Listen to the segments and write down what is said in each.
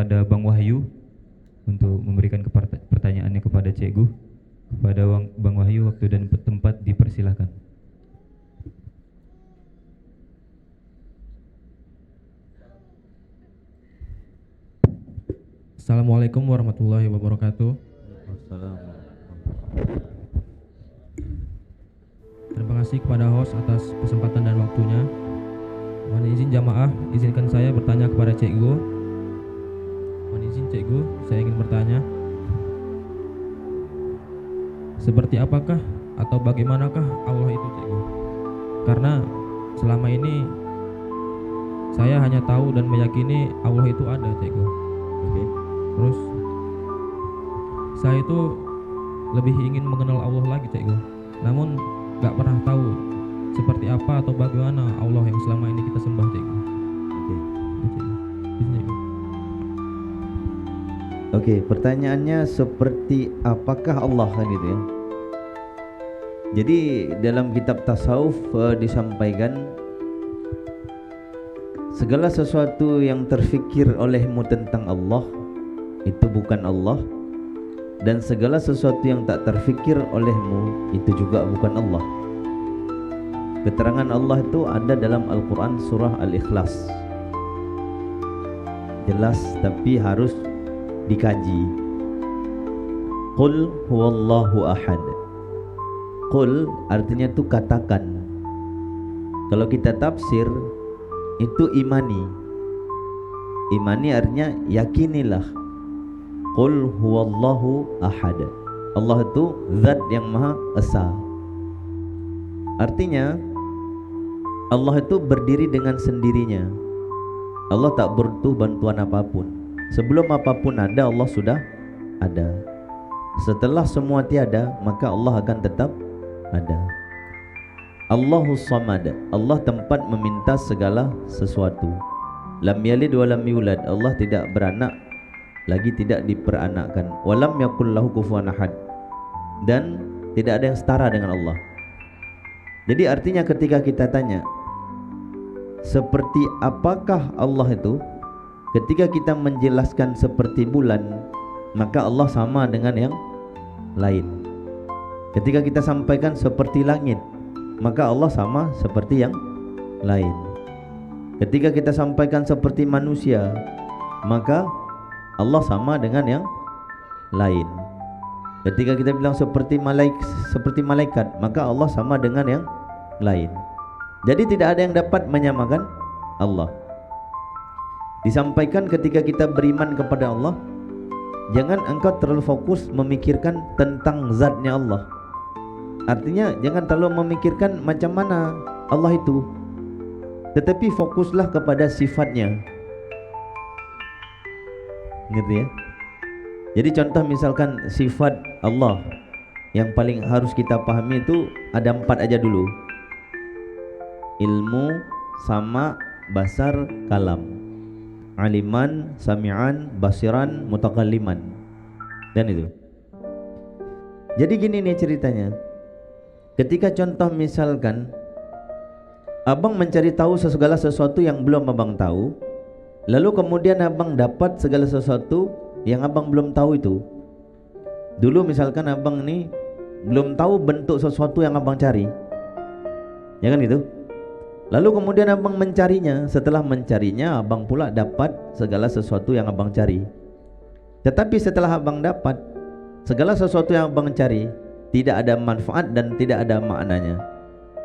kepada Bang Wahyu untuk memberikan pertanyaannya kepada Cikgu. Kepada Bang Wahyu, waktu dan tempat dipersilahkan. Assalamualaikum warahmatullahi wabarakatuh. Terima kasih kepada host atas kesempatan dan waktunya. Mohon izin jamaah, izinkan saya bertanya kepada Cikgu. Mohon izin Cikgu, saya ingin bertanya, seperti apakah atau bagaimanakah Allah itu, Cikgu? Karena selama ini saya hanya tahu dan meyakini Allah itu ada, Cikgu. Oke. Terus saya itu lebih ingin mengenal Allah lagi, Cikgu. Namun gak pernah tahu seperti apa atau bagaimana Allah yang selama ini kita sembah, Cikgu. Oke. Cikgu. Oke, pertanyaannya seperti apakah Allah kan gitu ya. Jadi dalam kitab tasawuf disampaikan segala sesuatu yang terfikir olehmu tentang Allah itu bukan Allah, dan segala sesuatu yang tak terfikir olehmu itu juga bukan Allah. Keterangan Allah itu ada dalam Al-Quran surah Al-Ikhlas. Jelas tapi harus dikaji. Qul huwallahu ahad. Qul artinya itu katakan. Kalau kita tafsir itu imani. Imani artinya yakinilah. Qul huwallahu ahad. Allah itu zat yang maha esa. Artinya Allah itu berdiri dengan sendirinya. Allah tak butuh bantuan apapun. Sebelum apapun ada, Allah sudah ada. Setelah semua tiada, maka Allah akan tetap ada. Allahus Samad, Allah tempat meminta segala sesuatu. Lam yalid wa lam yulad, Allah tidak beranak lagi tidak diperanakkan. Walam yakul lahu kufuwan ahad, dan tidak ada yang setara dengan Allah. Jadi artinya ketika kita tanya seperti apakah Allah itu, ketika kita menjelaskan seperti bulan, maka Allah sama dengan yang lain. Ketika kita sampaikan seperti langit, maka Allah sama seperti yang lain. Ketika kita sampaikan seperti manusia, maka Allah sama dengan yang lain. Ketika kita bilang seperti malaikat, maka Allah sama dengan yang lain. Jadi tidak ada yang dapat menyamakan Allah. Disampaikan ketika kita beriman kepada Allah, jangan engkau terlalu fokus memikirkan tentang zatnya Allah. Artinya jangan terlalu memikirkan macam mana Allah itu, tetapi fokuslah kepada sifatnya. Ngerti ya? Jadi contoh misalkan sifat Allah yang paling harus kita pahami itu ada 4 aja dulu. Ilmu, sama, basar, kalam. Aliman, sami'an, basiran, mutakalliman. Dan itu. Jadi gini nih ceritanya. Ketika contoh misalkan abang mencari tahu segala sesuatu yang belum abang tahu, lalu kemudian abang dapat segala sesuatu yang abang belum tahu itu. Dulu misalkan abang ini belum tahu bentuk sesuatu yang abang cari, ya kan gitu. Lalu kemudian abang mencarinya. Setelah mencarinya, abang pula dapat segala sesuatu yang abang cari. Tetapi setelah abang dapat segala sesuatu yang abang cari, tidak ada manfaat dan tidak ada maknanya.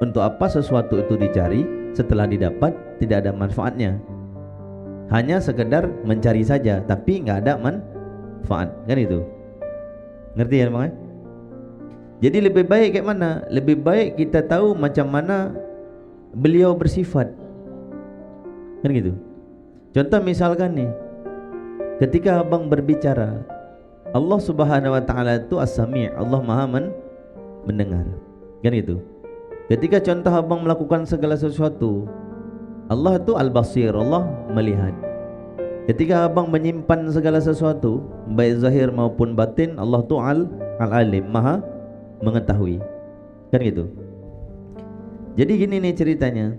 Untuk apa sesuatu itu dicari? Setelah didapat tidak ada manfaatnya. Hanya sekedar mencari saja, tapi nggak ada manfaat, kan itu. Ngerti ya bang? Jadi lebih baik kayak mana? Lebih baik kita tahu macam mana beliau bersifat, kan gitu. Contoh misalkan nih, ketika abang berbicara, Allah subhanahu wa ta'ala itu as-sami', Allah maha mendengar, kan itu. Ketika contoh abang melakukan segala sesuatu, Allah itu al-basir, Allah melihat. Ketika abang menyimpan segala sesuatu, baik zahir maupun batin, Allah itu al-alim, maha mengetahui, kan gitu. Jadi gini nih ceritanya,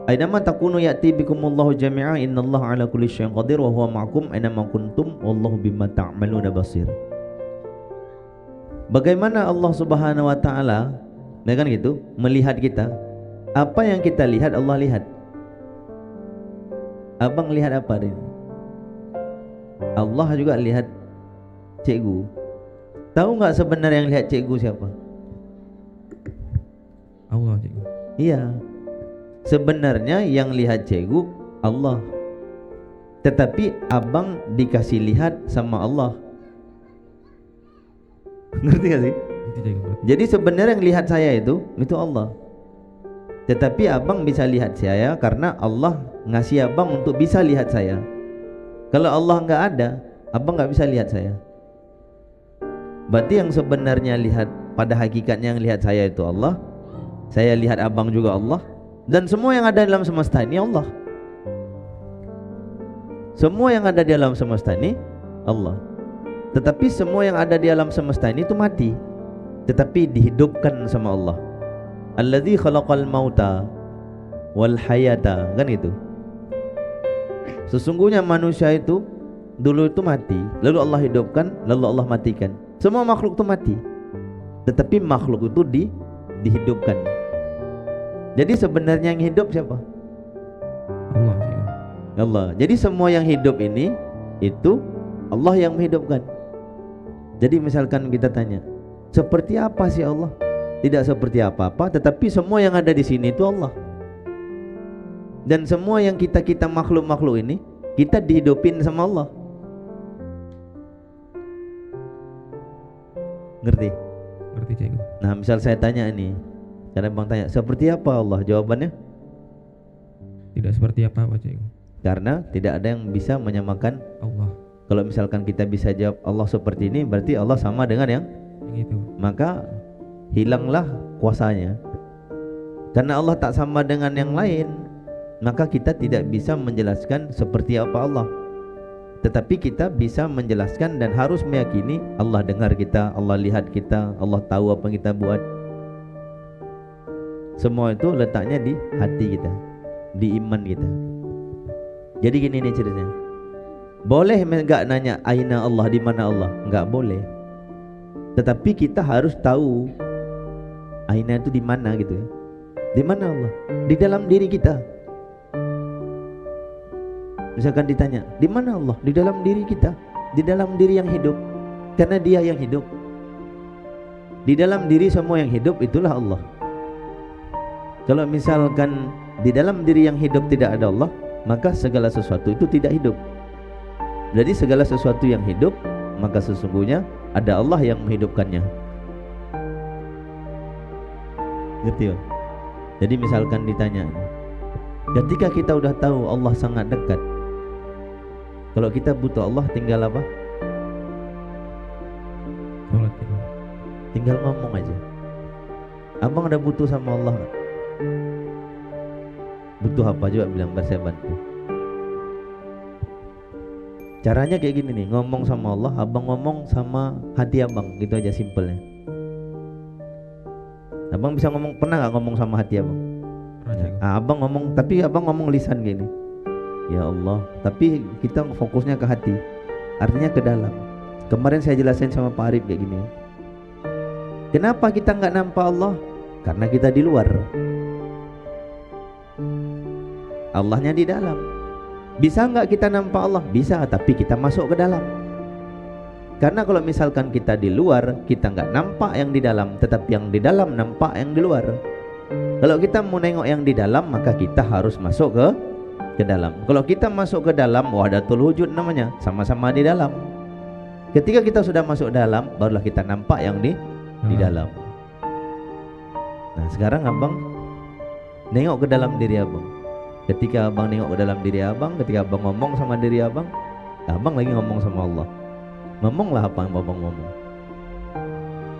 Ainama takunu ya'ti bikumullahu jami'a innallaha ala kulli syai'in qadir wa huwa ma'akum ainama kuntum wallahu bima ta'maluna basir. Bagaimana Allah Subhanahu wa taala, ya kan gitu, melihat kita. Apa yang kita lihat Allah lihat. Abang lihat apa ini? Allah juga lihat cikgu. Tahu nggak sebenarnya yang lihat cikgu siapa? Allah cikgu. Iya. Sebenarnya yang lihat cikgu Allah. Tetapi abang dikasih lihat sama Allah. Ngerti gak sih? Itu cikgu. Jadi sebenarnya yang lihat saya itu Allah. Tetapi abang bisa lihat saya karena Allah ngasih abang untuk bisa lihat saya. Kalau Allah nggak ada, abang nggak bisa lihat saya. Berarti yang sebenarnya lihat, pada hakikatnya yang lihat saya itu Allah. Saya lihat abang juga Allah. Dan semua yang ada dalam semesta ini Allah. Semua yang ada di alam semesta ini Allah. Tetapi semua yang ada di alam semesta ini itu mati, tetapi dihidupkan sama Allah. Allazi khalaqal mauta wal hayata, kan itu. Sesungguhnya manusia itu dulu itu mati, lalu Allah hidupkan, lalu Allah matikan. Semua makhluk itu mati, tetapi makhluk itu dihidupkan. Jadi sebenarnya yang hidup siapa? Allah cikgu. Allah. Jadi semua yang hidup ini itu Allah yang menghidupkan. Jadi misalkan kita tanya, seperti apa sih Allah? Tidak seperti apa-apa, tetapi semua yang ada di sini itu Allah. Dan semua yang kita makhluk-makhluk ini kita dihidupin sama Allah. Ngerti? Ngerti cikgu. Nah, misal saya tanya ini, karena bang tanya, seperti apa Allah? Jawabannya? Tidak seperti apa-apa cikgu. Karena tidak ada yang bisa menyamakan Allah. Kalau misalkan kita bisa jawab Allah seperti ini, berarti Allah sama dengan yang itu. maka hilanglah kuasanya. Karena Allah tak sama dengan yang lain, maka kita tidak bisa menjelaskan seperti apa Allah. Tetapi kita bisa menjelaskan dan harus meyakini Allah dengar kita, Allah lihat kita, Allah tahu apa yang kita buat. Semua itu letaknya di hati kita, di iman kita. Jadi gini nih ceritanya. Boleh enggak nanya aina Allah, di mana Allah? Enggak boleh. Tetapi kita harus tahu aina itu di mana gitu ya. Di mana Allah? Di dalam diri kita. Misalkan ditanya, di mana Allah? Di dalam diri kita, di dalam diri yang hidup. Karena Dia yang hidup. Di dalam diri semua yang hidup itulah Allah. Kalau misalkan di dalam diri yang hidup tidak ada Allah, maka segala sesuatu itu tidak hidup. Jadi segala sesuatu yang hidup, maka sesungguhnya ada Allah yang menghidupkannya. Ngerti ya? Jadi misalkan ditanya, ketika kita udah tahu Allah sangat dekat, kalau kita butuh Allah tinggal apa? Sholat cikgu. Tinggal ngomong aja. Abang ada butuh sama Allah gak? Butuh apa juga bilang saya bantu. Caranya kayak gini nih, ngomong sama Allah, abang ngomong sama hati abang, gitu aja simpelnya. Abang bisa ngomong, pernah gak ngomong sama hati abang? Pernah cikgu. Abang ngomong, tapi abang ngomong lisan gini, ya Allah, tapi kita fokusnya ke hati, artinya ke dalam. Kemarin saya jelasin sama Pak Arif kayak gini. Kenapa kita nggak nampak Allah? Karena kita di luar, Allahnya di dalam. Bisa nggak kita nampak Allah? Bisa, tapi kita masuk ke dalam. Karena kalau misalkan kita di luar, kita nggak nampak yang di dalam, tetapi yang di dalam nampak yang di luar. Kalau kita mau nengok yang di dalam, maka kita harus masuk ke dalam. Kalau kita masuk ke dalam, wahdatul wujud namanya, sama-sama di dalam. Ketika kita sudah masuk dalam, barulah kita nampak yang di dalam. Nah, sekarang abang nengok ke dalam diri abang. Ketika abang nengok ke dalam diri abang, ketika abang ngomong sama diri abang, abang lagi ngomong sama Allah. Ngomonglah apa yang abang ngomong.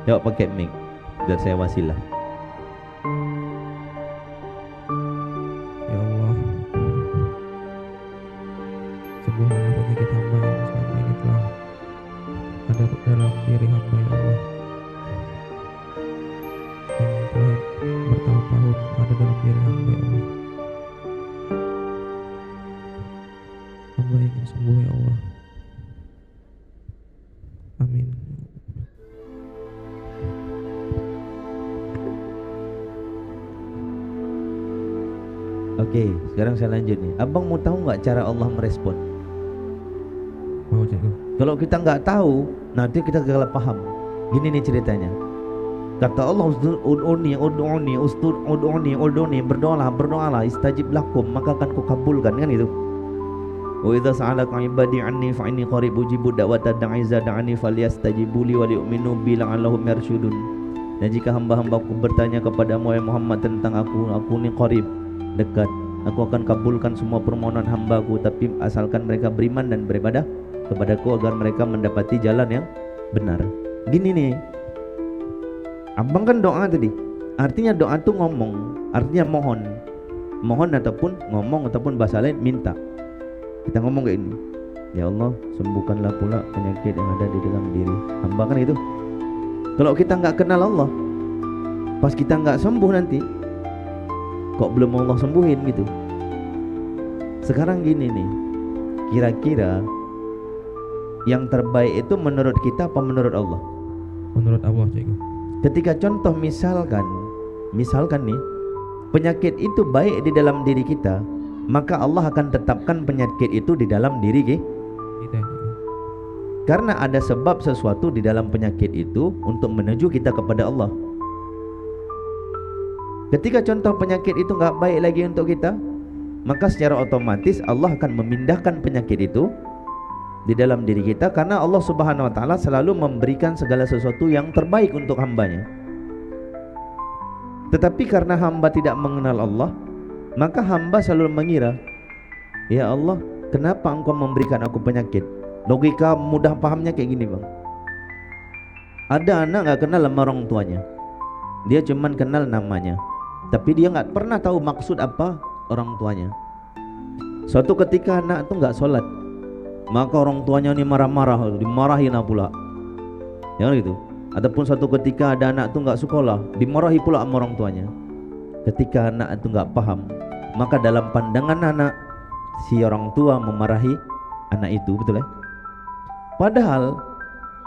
Coba pakai mic biar saya wasilah. Ya Allah, sembahlah penyakit hamba yang selama ini telah ada dalam diri hamba, ya Allah, yang telah bertahun-tahun ada dalam diri hamba, ya Allah. Oke, sekarang saya lanjut nih. Abang mau tahu nggak cara Allah merespon? Mau cikgu. Kalau kita nggak tahu, nanti kita gagal paham. Gini nih ceritanya. Kata Allah, ud'uni, berdoalah, istajib lakum, maka akan kukabulkan, kan itu. Wa idza sa'alaka 'ibadi 'anni fa inni qarib ujibu da'wata da'i idza da'ani falyastajibu li wa liyu'minu bi la'allahum yarshudun. Dan jika hamba-hambaku bertanya kepadamu wahai Muhammad tentang aku ni qarib, dekat. Aku akan kabulkan semua permohonan hambaku, tapi asalkan mereka beriman dan beribadah kepadaku agar mereka mendapati jalan yang benar. Gini nih, abang kan doa tadi, artinya doa tuh ngomong, artinya mohon ataupun ngomong ataupun bahasa lain minta. Kita ngomong kayak ini, ya Allah sembuhkanlah pula penyakit yang ada di dalam diri hamba, kan itu. Kalau kita nggak kenal Allah, pas kita nggak sembuh nanti, kok belum Allah sembuhin gitu. Sekarang gini nih, kira-kira yang terbaik itu menurut kita apa menurut Allah? Menurut Allah cikgu. Ketika contoh misalkan nih, penyakit itu baik di dalam diri kita, maka Allah akan tetapkan penyakit itu di dalam diri Kita cikgu. karena ada sebab sesuatu di dalam penyakit itu untuk menuju kita kepada Allah. Ketika contoh penyakit itu nggak baik lagi untuk kita, maka secara otomatis Allah akan memindahkan penyakit itu di dalam diri kita, karena Allah Subhanahu wa taala selalu memberikan segala sesuatu yang terbaik untuk hambanya. Tetapi karena hamba tidak mengenal Allah, maka hamba selalu mengira, ya Allah, kenapa engkau memberikan aku penyakit? Logika mudah pahamnya kayak gini bang. Ada anak gak kenal sama orang tuanya, dia cuman kenal namanya, tapi dia gak pernah tahu maksud apa orang tuanya. Suatu ketika anak tuh gak sholat, maka orang tuanya ini marah-marah, dimarahin pula, ya gitu. Ataupun suatu ketika ada anak tuh gak sekolah, dimarahi pula sama orang tuanya. Ketika anak itu gak paham, maka dalam pandangan anak, si orang tua memarahi anak itu, betul ya? Padahal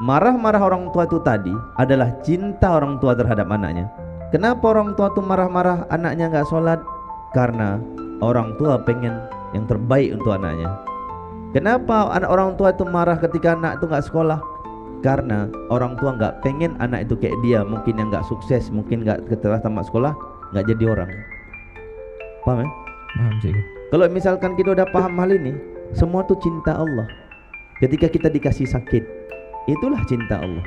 marah-marah orang tua itu tadi adalah cinta orang tua terhadap anaknya. Kenapa orang tua itu marah-marah anaknya gak sholat? Karena orang tua pengen yang terbaik untuk anaknya. Kenapa orang tua itu marah ketika anak itu gak sekolah? Karena orang tua gak pengen anak itu kayak dia, mungkin yang gak sukses, mungkin gak setelah tamat sekolah gak jadi orang. Paham ya? Paham cikgu. Kalau misalkan kita udah paham hal ini, semua itu cinta Allah. Ketika kita dikasih sakit, itulah cinta Allah.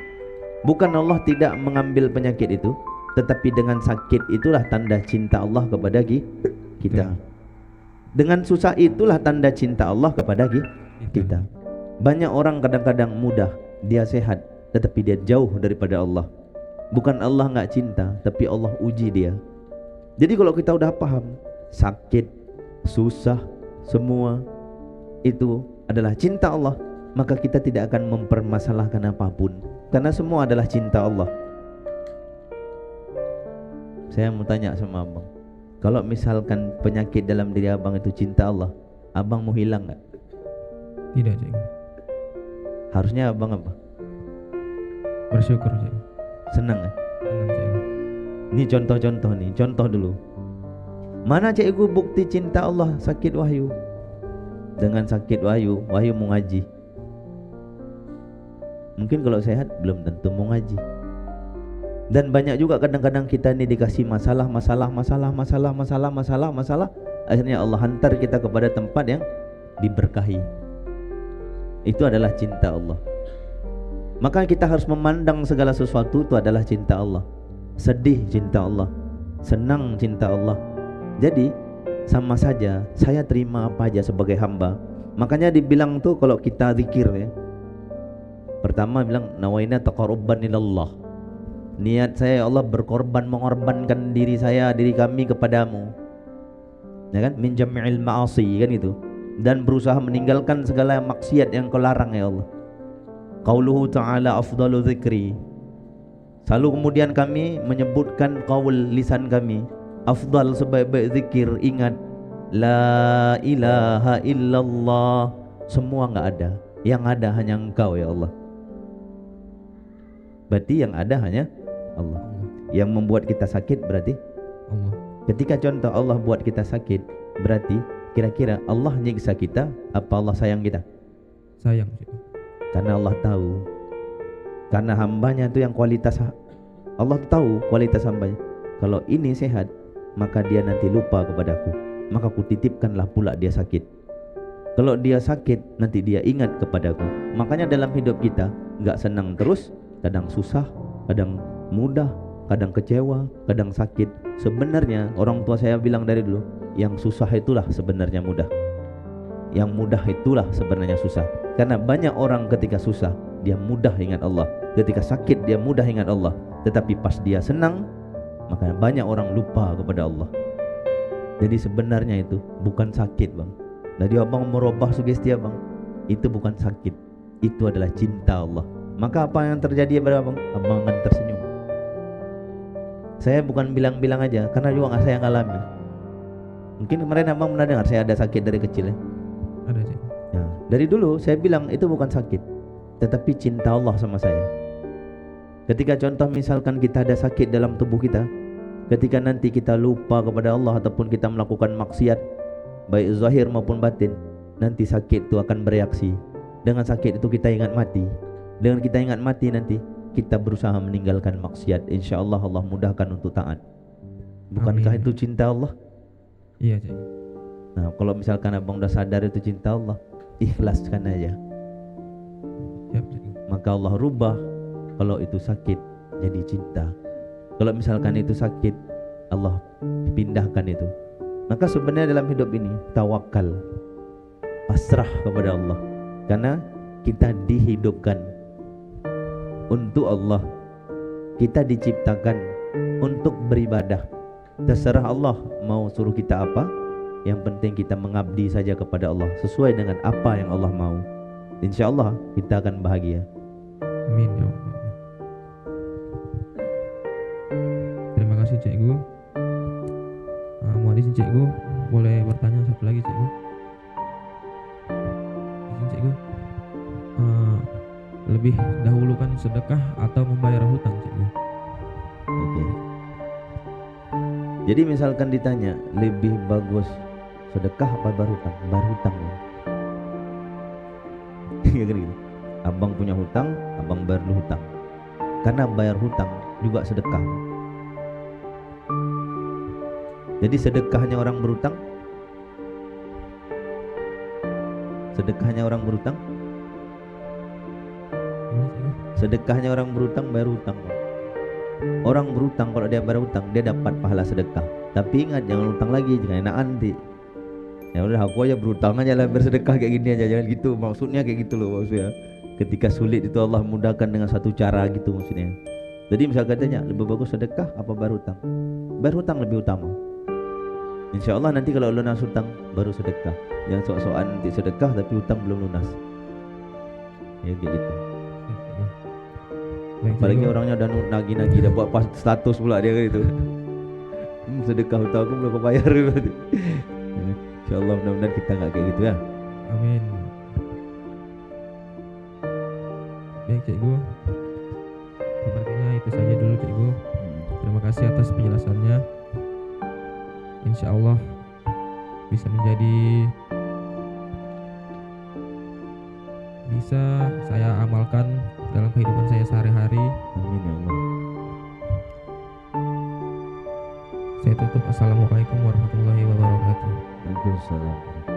Bukan Allah tidak mengambil penyakit itu, tetapi dengan sakit itulah tanda cinta Allah kepada kita. Dengan susah itulah tanda cinta Allah kepada kita. Banyak orang kadang-kadang mudah, dia sehat, tetapi dia jauh daripada Allah. Bukan Allah gak cinta, tapi Allah uji dia. Jadi kalau kita udah paham, sakit, susah, semua itu adalah cinta Allah, maka kita tidak akan mempermasalahkan apapun, karena semua adalah cinta Allah. Saya mau tanya sama abang, kalau misalkan penyakit dalam diri abang itu cinta Allah, abang mau hilang gak? Tidak cikgu. Harusnya abang apa? Bersyukur cikgu. Senang ya? Senang cikgu. Ini contoh-contoh nih, contoh dulu. Mana cikgu bukti cinta Allah? Sakit Wahyu. Dengan sakit Wahyu mau ngaji. Mungkin kalau sehat belum tentu mau ngaji. Dan banyak juga kadang-kadang kita ini dikasih masalah, akhirnya Allah hantar kita kepada tempat yang diberkahi. Itu adalah cinta Allah. Maka kita harus memandang segala sesuatu itu adalah cinta Allah. Sedih cinta Allah, senang cinta Allah. Jadi sama saja, saya terima apa aja sebagai hamba. Makanya dibilang tuh kalau kita zikir ya, pertama bilang nawaina taqarruban ilallah. Niat saya ya Allah berkorban, mengorbankan diri saya, diri kami kepadamu. Ya kan? Min jami'il ma'asi, kan itu. Dan berusaha meninggalkan segala maksiat yang kau larang ya Allah. Qauluhu ta'ala afdalu dzikri. Selalu kemudian kami menyebutkan qaul lisan kami, afdal sebaik-baik zikir, ingat la ilaha illallah. Semua enggak ada, yang ada hanya Engkau ya Allah. Berarti yang ada hanya Allah. Yang membuat kita sakit berarti Allah. ketika contoh Allah buat kita sakit, Berarti kira-kira Allah nyiksa kita apa Allah sayang kita? Sayang, Cik. Karena Allah tahu. Karena hambanya itu yang kualitas, Allah tahu kualitas hambanya. Kalau ini sehat, maka dia nanti lupa kepadaku, maka ku titipkanlah pula dia sakit. Kalau dia sakit, nanti dia ingat kepadaku. Makanya dalam hidup kita gak senang terus, kadang susah, kadang mudah, kadang kecewa, kadang sakit. Sebenarnya orang tua saya bilang dari dulu, yang susah itulah sebenarnya mudah, yang mudah itulah sebenarnya susah. Karena banyak orang ketika susah dia mudah ingat Allah, ketika sakit dia mudah ingat Allah, tetapi pas dia senang, maka banyak orang lupa kepada Allah. Jadi sebenarnya itu bukan sakit, bang. Jadi abang merubah sugesti abang, itu bukan sakit, itu adalah cinta Allah. Maka apa yang terjadi pada abang? Abang akan tersenyum. Saya bukan bilang-bilang aja, karena juga saya ngalami. Mungkin kemarin abang pernah dengar saya ada sakit dari kecil ya. Ada, Cik. Ya, dari dulu saya bilang itu bukan sakit, tetapi cinta Allah sama saya. Ketika contoh misalkan kita ada sakit dalam tubuh kita, ketika nanti kita lupa kepada Allah ataupun kita melakukan maksiat, baik zahir maupun batin, nanti sakit itu akan bereaksi. Dengan sakit itu kita ingat mati. Dengan kita ingat mati nanti kita berusaha meninggalkan maksiat. Insya Allah Allah mudahkan untuk taat. Bukankah Amin. itu cinta Allah? Iya, Cik. Nah, kalau misalkan abang udah sadar itu cinta Allah, ikhlaskan aja. Siap, Cik. Maka Allah rubah kalau itu sakit jadi cinta. Kalau misalkan itu sakit, Allah pindahkan itu. Maka sebenarnya dalam hidup ini tawakal, pasrah kepada Allah. Karena kita dihidupkan untuk Allah, kita diciptakan untuk beribadah. Terserah Allah mau suruh kita apa, yang penting kita mengabdi saja kepada Allah sesuai dengan apa yang Allah mau. Insya Allah kita akan bahagia. Amin ya Allah. Terima kasih Cikgu. Mohon izin Cikgu, boleh bertanya satu lagi Cikgu? Izin Cikgu. Lebih dahulukan sedekah atau membayar hutang Cikgu? Oke. Jadi misalkan ditanya lebih bagus sedekah apa berhutang? Berhutang. Ya kan gitu. Abang punya hutang, abang bayar dulu hutang. Karena bayar hutang juga sedekah. Jadi sedekahnya orang berhutang, sedekahnya orang berhutang, sedekahnya orang berhutang bayar hutang. Orang berhutang kalau dia bayar hutang dia dapat pahala sedekah. Tapi ingat jangan hutang lagi, jangan enak nanti. Ya udah aku aja berhutang aja lah bersedekah kayak gini aja, jangan gitu. Maksudnya kayak gitu loh maksudnya. Ketika sulit itu Allah mudahkan dengan satu cara gitu maksudnya. Jadi misal katanya lebih bagus sedekah apa bayar hutang? Bayar hutang lebih utama. Insya Allah nanti kalau lunas hutang baru sedekah. Yang sok-sokan nanti sedekah tapi hutang belum lunas. Ya kayak gitu. Baik, Apalagi Cikgu. orangnya udah nagih-nagih, udah buat status pula dia gitu. Sedekah hutang aku belum kebayar berarti. Insyaallah mudah-mudahan kita nggak kayak gitu ya. Amin. Baik Cikgu, sepertinya itu saja dulu Cikgu. Terima kasih atas penjelasannya. Insya Allah bisa saya amalkan dalam kehidupan saya sehari-hari. Amin ya Allah. Saya tutup. Assalamualaikum warahmatullahi wabarakatuh. Waalaikumsalam.